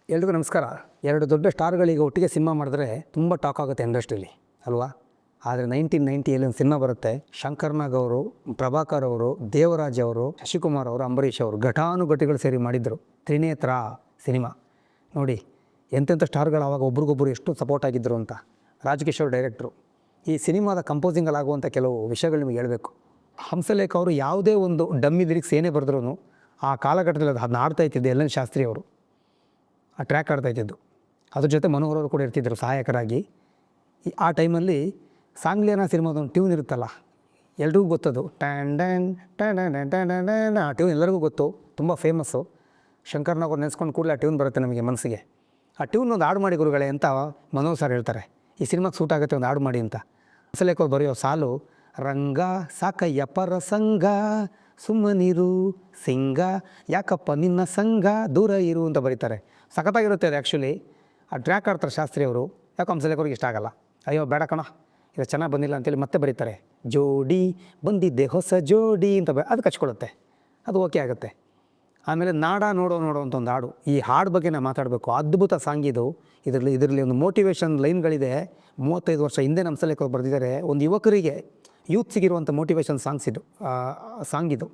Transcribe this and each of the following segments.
ಎಲ್ರಿಗೂ ನಮಸ್ಕಾರ. ಎರಡು ದೊಡ್ಡ ಸ್ಟಾರ್ಗಳಿಗೆ ಒಟ್ಟಿಗೆ ಸಿನಿಮಾ ಮಾಡಿದ್ರೆ ತುಂಬ ಟಾಕ್ ಆಗುತ್ತೆ ಇಂಡಸ್ಟ್ರೀಲಿ ಅಲ್ವಾ. ಆದರೆ 1990ಯಲ್ಲಿ ಒಂದು ಸಿನಿಮಾ ಬರುತ್ತೆ. ಶಂಕರ್ ನಾಗ್ ಅವರು, ಪ್ರಭಾಕರ್ ಅವರು, ದೇವರಾಜ್ ಅವರು, ಶಶಿಕುಮಾರ್ ಅವರು, ಅಂಬರೀಷ್ ಅವರು ಘಟಾನುಘಟಿಗಳು ಸೇರಿ ಮಾಡಿದರು ತ್ರಿನೇತ್ರ ಸಿನಿಮಾ. ನೋಡಿ ಎಂತೆಂಥ ಸ್ಟಾರ್ಗಳು ಆವಾಗ ಒಬ್ರಿಗೊಬ್ಬರು ಎಷ್ಟು ಸಪೋರ್ಟ್ ಆಗಿದ್ದರು ಅಂತ. ರಾಜಕಿಶೋರ್ ಡೈರೆಕ್ಟ್ರು. ಈ ಸಿನಿಮಾದ ಕಂಪೋಸಿಂಗಲ್ಲಾಗುವಂಥ ಕೆಲವು ವಿಷಯಗಳು ನಿಮಗೆ ಹೇಳಬೇಕು. ಹಂಸಲೇಖ ಅವರು ಯಾವುದೇ ಒಂದು ಡಮ್ಮಿ ಲಿರಿಕ್ಸ್ ಏನೇ ಬರೆದ್ರೂ ಆ ಕಾಲಘಟ್ಟದಲ್ಲಿ ಅದನ್ನ ಆಡ್ತಾ ಇತ್ತಿದ್ದೆ ಎಲ್ ಎನ್ ಶಾಸ್ತ್ರಿ ಅವರು. ಆ ಟ್ರ್ಯಾಕ್ ಆಡ್ತಾಯಿದ್ದು. ಅದ್ರ ಜೊತೆ ಮನೋಹರ್ ಅವರು ಕೂಡ ಇರ್ತಿದ್ದರು ಸಹಾಯಕರಾಗಿ. ಆ ಟೈಮಲ್ಲಿ ಸಾಂಗ್ಲಿಯಾನ ಸಿನಿಮಾದೊಂದು ಟ್ಯೂನ್ ಇರುತ್ತಲ್ಲ, ಎಲ್ರಿಗೂ ಗೊತ್ತದು. ಟ್ಯಾನ್ ಡ್ಯಾನ್ ಟ್ಯಾನ್ ಡ್ಯಾನ್ ಟ್ಯಾನ್ ಡ್ಯಾನ್ ಆ ಟ್ಯೂನ್ ಎಲ್ಲರಿಗೂ ಗೊತ್ತು, ತುಂಬ ಫೇಮಸ್ಸು. ಶಂಕರ್ನಾಗ್ ಅವ್ರು ನೆನೆಸ್ಕೊಂಡು ಕೂಡಲೇ ಆ ಟ್ಯೂನ್ ಬರುತ್ತೆ ನಮಗೆ ಮನಸ್ಸಿಗೆ. ಆ ಟ್ಯೂನ್ ಒಂದು ಹಾಡು ಮಾಡಿ ಗುರುಗಳೇ ಅಂತ ಮನೋಹರ್ ಸರ್ ಹೇಳ್ತಾರೆ. ಈ ಸಿನಿಮಾಗೆ ಸೂಟ್ ಆಗುತ್ತೆ ಒಂದು ಹಾಡು ಮಾಡಿ ಅಂತ. ಹಂಸಲೇಖ ಅವ್ರು ಬರೆಯೋ ಸಾಲು, ರಂಗ ಸಾಕಯ್ಯ ಪರಸಂಗ ಸುಮ್ಮನಿರು ಸಿಂಗ ಯಾಕಪ್ಪ ನಿನ್ನ ಸಂಘ ದೂರ ಇರು ಅಂತ ಬರೀತಾರೆ. ಸಖತ್ತಾಗಿರುತ್ತೆ ಅದು ಆ್ಯಕ್ಚುಲಿ. ಆ ಟ್ರ್ಯಾಕ್ ಆಡ್ತಾರೆ ಶಾಸ್ತ್ರಿ ಅವರು. ಯಾಕೆ ಹಂಸಲೇಖ ಅವ್ರಿಗೆ ಇಷ್ಟ ಆಗಲ್ಲ. ಅಯ್ಯೋ ಬೇಡ ಕಣ, ಇದು ಚೆನ್ನಾಗಿ ಬಂದಿಲ್ಲ ಅಂತೇಳಿ ಮತ್ತೆ ಬರೀತಾರೆ. ಜೋಡಿ ಬಂದಿದ್ದೆ ಹೊಸ ಜೋಡಿ ಅಂತ ಅದು ಕಚ್ಕೊಳ್ಳುತ್ತೆ, ಅದು ಓಕೆ ಆಗುತ್ತೆ. ಆಮೇಲೆ ನಾಡ ನೋಡೋ ನೋಡೋ ಅಂತ ಒಂದು ಹಾಡು. ಈ ಹಾಡು ಬಗ್ಗೆ ನಾವು ಮಾತಾಡಬೇಕು. ಅದ್ಭುತ ಸಾಂಗ್ ಇದು. ಇದರಲ್ಲಿ ಒಂದು ಮೋಟಿವೇಶನ್ ಲೈನ್ಗಳಿದೆ. 35 ವರ್ಷ ಹಿಂದೆ ಹಂಸಲೇಖ ಅವ್ರು ಬರೆದಿದ್ದಾರೆ. ಒಂದು ಯುವಕರಿಗೆ, ಯೂತ್ಸಿಗಿರುವಂಥ ಮೋಟಿವೇಶನ್ ಸಾಂಗ್ ಇದು.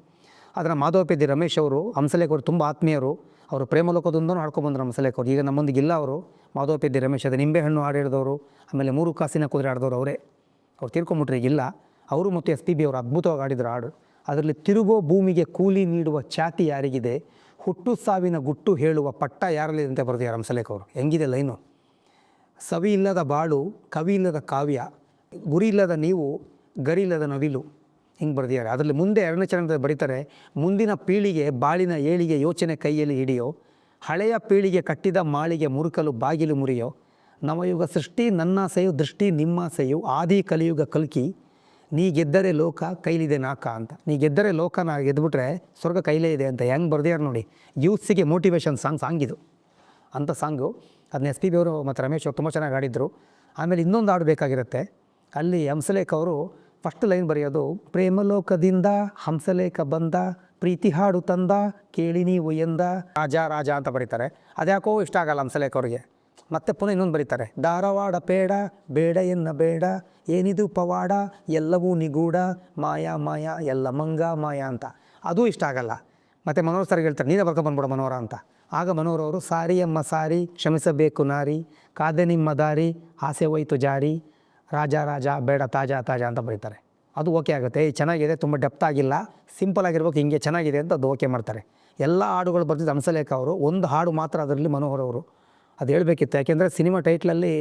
ಅದನ್ನು ಮಾಧವಪೇದಿ ರಮೇಶ್ ಅವರು, ಹಂಸಲೇಖ ಅವರು ತುಂಬ ಆತ್ಮೀಯರು. ಅವರು ಪ್ರೇಮಲೋಕದಿಂದನೂ ಹಾಡ್ಕೊಂಡ್ಬಂದರು ಹಂಸಲೇಖ ಅವರು. ಈಗ ನಮ್ಮೊಂದಿಗಿಲ್ಲ ಅವರು. ಮಾಧವಪೇದಿ ರಮೇಶ್ ಅದೇ ನಿಂಬೆಹಣ್ಣು ಹಾಡು ಹಿಡಿದವರು, ಆಮೇಲೆ 3 ಕಾಸಿನ ಕುದುರೆ ಆಡಿದವರು ಅವರೇ. ಅವ್ರು ತೀರ್ಕೊಂಬಿಟ್ರೆ ಈಗಿಲ್ಲ. ಅವರು ಮತ್ತು SPB ಅವರು ಅದ್ಭುತವಾಗಿ ಆಡಿದ್ರು ಹಾಡು. ಅದರಲ್ಲಿ ತಿರುಗೋ ಭೂಮಿಗೆ ಕೂಲಿ ನೀಡುವ ಛಾತಿ ಯಾರಿಗಿದೆ, ಹುಟ್ಟು ಸಾವಿನ ಗುಟ್ಟು ಹೇಳುವ ಪಟ್ಟ ಯಾರಲ್ಲಿ ಅಂತ ಬರ್ದಿದ್ದಾರೆ ಹಂಸಲೇಖ ಅವರು. ಹೆಂಗಿದೆ ಲೈನು. ಸವಿ ಇಲ್ಲದ ಬಾಳು, ಕವಿ ಇಲ್ಲದ ಕಾವ್ಯ, ಗುರಿ ಇಲ್ಲದ ನೀವು, ಗರಿ ಇಲ್ಲದ ನವಿಲು, ಹಿಂಗೆ ಬರ್ದಿದ್ದಾರೆ. ಅದರಲ್ಲಿ ಮುಂದೆ 2ನೇ ಚರಣದಲ್ಲಿ ಬರೀತಾರೆ, ಮುಂದಿನ ಪೀಳಿಗೆ ಬಾಳಿನ ಏಳಿಗೆ ಯೋಚನೆ ಕೈಯಲ್ಲಿ ಹಿಡಿಯೋ, ಹಳೆಯ ಪೀಳಿಗೆ ಕಟ್ಟಿದ ಮಾಳಿಗೆ ಮುರುಕಲು ಬಾಗಿಲು ಮುರಿಯೋ, ನವಯುಗ ಸೃಷ್ಟಿ ನನ್ನಾಸೆಯು ದೃಷ್ಟಿ ನಿಮ್ಮಾಸೆಯು, ಆದಿ ಕಲಿಯುಗ ಕಲ್ಕಿ, ನೀ ಗೆದ್ದರೆ ಲೋಕ ಕೈಲಿದೆ ನಾಕ ಅಂತ. ನೀ ಗೆದ್ದರೆ ಲೋಕನ ಗೆದ್ಬಿಟ್ರೆ ಸ್ವರ್ಗ ಕೈಲೇ ಇದೆ ಅಂತ ಹೆಂಗೆ ಬರ್ದಿದ್ದಾರೆ ನೋಡಿ. ಯೂತ್ಸಿಗೆ ಮೋಟಿವೇಶನ್ ಸಾಂಗ್ ಇದು ಅಂಥ ಸಾಂಗು. ಅದನ್ನ SPB ಅವರು ಮತ್ತು ರಮೇಶ್ ಅವರು ತುಂಬ ಚೆನ್ನಾಗಿ ಆಡಿದರು. ಆಮೇಲೆ ಇನ್ನೊಂದು ಹಾಡು ಬೇಕಾಗಿರುತ್ತೆ. ಅಲ್ಲಿ ಹಂಸಲೇಖ ಅವರು ಫಸ್ಟ್ ಲೈನ್ ಬರೆಯೋದು, ಪ್ರೇಮಲೋಕದಿಂದ ಹಂಸಲೇಖ ಬಂದ, ಪ್ರೀತಿ ಹಾಡು ತಂದ, ಕೇಳಿ ನೀವು ಎಂದ, ರಾಜ ರಾಜ ಅಂತ ಬರೀತಾರೆ. ಅದ್ಯಾಕೋ ಇಷ್ಟ ಆಗಲ್ಲ ಹಂಸಲೇಖ ಅವ್ರಿಗೆ. ಮತ್ತೆ ಪುನಃ ಇನ್ನೊಂದು ಬರೀತಾರೆ, ಧಾರವಾಡ ಪೇಡ ಬೇಡ ಎನ್ನ ಬೇಡ, ಏನಿದು ಪವಾಡ ಎಲ್ಲವೂ ನಿಗೂಢ, ಮಾಯಾ ಮಾಯಾ ಎಲ್ಲ ಮಂಗ ಮಾಯಾ ಅಂತ. ಅದೂ ಇಷ್ಟ ಆಗಲ್ಲ. ಮತ್ತು ಮನೋಹರ್ ಸರ್ಗೆ ಹೇಳ್ತಾರೆ, ನೀನೇ ಬರ್ಕೊಂಡ್ಬಂದ್ಬಿಡ ಮನೋಹರ ಅಂತ. ಆಗ ಮನೋಹರ್ ಅವರು, ಸಾರಿ ಅಮ್ಮ ಸಾರಿ ಕ್ಷಮಿಸಬೇಕು ನಾರಿ, ಕಾದೆ ನಿಮ್ಮ ದಾರಿ ಆಸೆ ಹೋಯ್ತು ಜಾರಿ, ರಾಜ ರಾಜ ಬೇಡ ತಾಜಾ ತಾಜಾ ಅಂತ ಬರೀತಾರೆ. ಅದು ಓಕೆ ಆಗುತ್ತೆ. ಚೆನ್ನಾಗಿದೆ, ತುಂಬ ಡೆಪ್ತ್ ಆಗಿಲ್ಲ, ಸಿಂಪಲ್ ಆಗಿರ್ಬೇಕು, ಹಿಂಗೆ ಚೆನ್ನಾಗಿದೆ ಅಂತ ಅದು ಓಕೆ ಮಾಡ್ತಾರೆ. ಎಲ್ಲ ಹಾಡುಗಳು ಬರ್ತಿದ್ದು ಹಂಸಲೇಖ ಅವರು. ಒಂದು ಹಾಡು ಮಾತ್ರ ಅದರಲ್ಲಿ ಮನೋಹರ್ ಅವರು. ಅದು ಹೇಳಬೇಕಿತ್ತು. ಯಾಕೆಂದರೆ ಸಿನಿಮಾ ಟೈಟ್ಲಲ್ಲಿ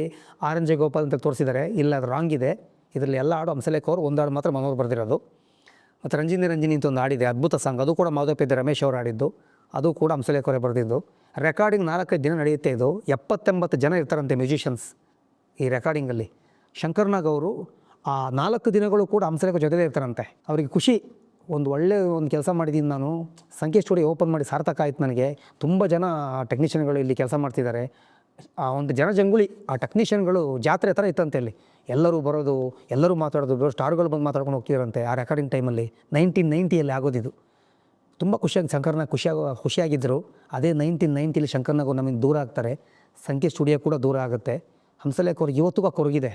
RNJ ಗೋಪಾಲ್ ಅಂತ ತೋರಿಸಿದ್ದಾರೆ. ಇಲ್ಲ, ಅದು ರಾಂಗ್ ಇದೆ. ಇದರಲ್ಲಿ ಎಲ್ಲ ಹಾಡು ಹಂಸಲೇಖ ಅವರು, ಒಂದು ಹಾಡು ಮಾತ್ರ ಮನೋಹರ್ ಬರೆದಿರೋದು. ಮತ್ತು ರಂಜಿನಿ ರಂಜಿನಿ ಅಂತ ಒಂದು ಹಾಡಿದೆ, ಅದ್ಭುತ ಸಾಂಗ್. ಅದು ಕೂಡ ಮಾಧವಪೇದಿ ರಮೇಶ್ ಅವರು ಹಾಡಿದ್ದು. ಅದು ಕೂಡ ಹಂಸಲೇಖ ಅವರೇ ಬರೆದಿದ್ದು. ರೆಕಾರ್ಡಿಂಗ್ 4-5 ದಿನ ನಡೆಯುತ್ತೆ ಇದು. 70-80 ಜನ ಇರ್ತಾರಂತೆ ಮ್ಯೂಸಿಷಿಯನ್ಸ್ ಈ ರೆಕಾರ್ಡಿಂಗಲ್ಲಿ. ಶಂಕರ್ನಾಗ್ ಅವರು ಆ 4 ದಿನಗಳು ಕೂಡ ಹಂಸಲೇಖ ಜೊತೆಲೇ ಇರ್ತಾರಂತೆ. ಅವರಿಗೆ ಖುಷಿ, ಒಂದು ಕೆಲಸ ಮಾಡಿದ್ದೀನಿ ನಾನು, ಸಂಕೇಶ್ ಸ್ಟುಡಿಯೋ ಓಪನ್ ಮಾಡಿ ಸಾರ್ಥಕ ಆಯ್ತು ನನಗೆ. ತುಂಬ ಜನ ಟೆಕ್ನಿಷಿಯನ್ಗಳು ಇಲ್ಲಿ ಕೆಲಸ ಮಾಡ್ತಿದ್ದಾರೆ. ಆ ಒಂದು ಜನಜಂಗುಳಿ, ಆ ಟೆಕ್ನಿಷಿಯನ್ಗಳು ಜಾತ್ರೆ ಥರ ಇತ್ತಂತೆ ಅಲ್ಲಿ. ಎಲ್ಲರೂ ಬರೋದು, ಎಲ್ಲರೂ ಮಾತಾಡೋದು, ಸ್ಟಾರ್ಗಳು ಬಂದು ಮಾತಾಡ್ಕೊಂಡು ಹೋಗ್ತಿದ್ದಾರಂತೆ ಆ ರೆಕಾರ್ಡಿಂಗ್ ಟೈಮಲ್ಲಿ. 1990ಯಲ್ಲಿ ಆಗೋದಿದು. ತುಂಬ ಶಂಕರ್ನಾಗ್ ಖುಷಿಯಾಗಿದ್ದರು. ಅದೇ 1990ಲಿ ಶಂಕರ್ನಾಗ್ ನಮಗೆ ದೂರ ಆಗ್ತಾರೆ. ಸಂಕೇಶ್ ಸ್ಟುಡಿಯೋ ಕೂಡ ದೂರ ಆಗುತ್ತೆ. ಹಂಸಲೇಖ ಅವ್ರಿಗೆ ಇವತ್ತಿಗೂ ಕೊರಗಿದೆ.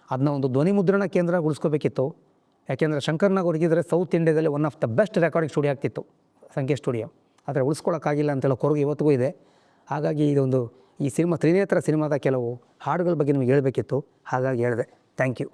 ಅದನ್ನ ಒಂದು ಧ್ವನಿ ಮುದ್ರಣ ಕೇಂದ್ರ ಉಳಿಸ್ಕೋಬೇಕಿತ್ತು. ಯಾಕೆಂದರೆ ಶಂಕರ್ನಾಗ್ ಅವ್ರಿಗಿದ್ರೆ ಸೌತ್ ಇಂಡಿಯಾದಲ್ಲಿ one of the best recording studio ಆಗ್ತಿತ್ತು ಸಂಕೇಶ್ ಸ್ಟುಡಿಯೋ. ಆದರೆ ಉಳಿಸ್ಕೊಳ್ಳೋಕ್ಕಾಗಿಲ್ಲ ಅಂತೇಳೋ ಕೊರಗು ಇವತ್ತಿಗೂ ಇದೆ. ಹಾಗಾಗಿ ಈ ತ್ರಿನೇತ್ರ ಸಿನಿಮಾದ ಕೆಲವು ಹಾಡುಗಳ ಬಗ್ಗೆ ನಿಮಗೆ ಹೇಳಬೇಕಿತ್ತು, ಹಾಗಾಗಿ ಹೇಳಿದೆ. Thank you.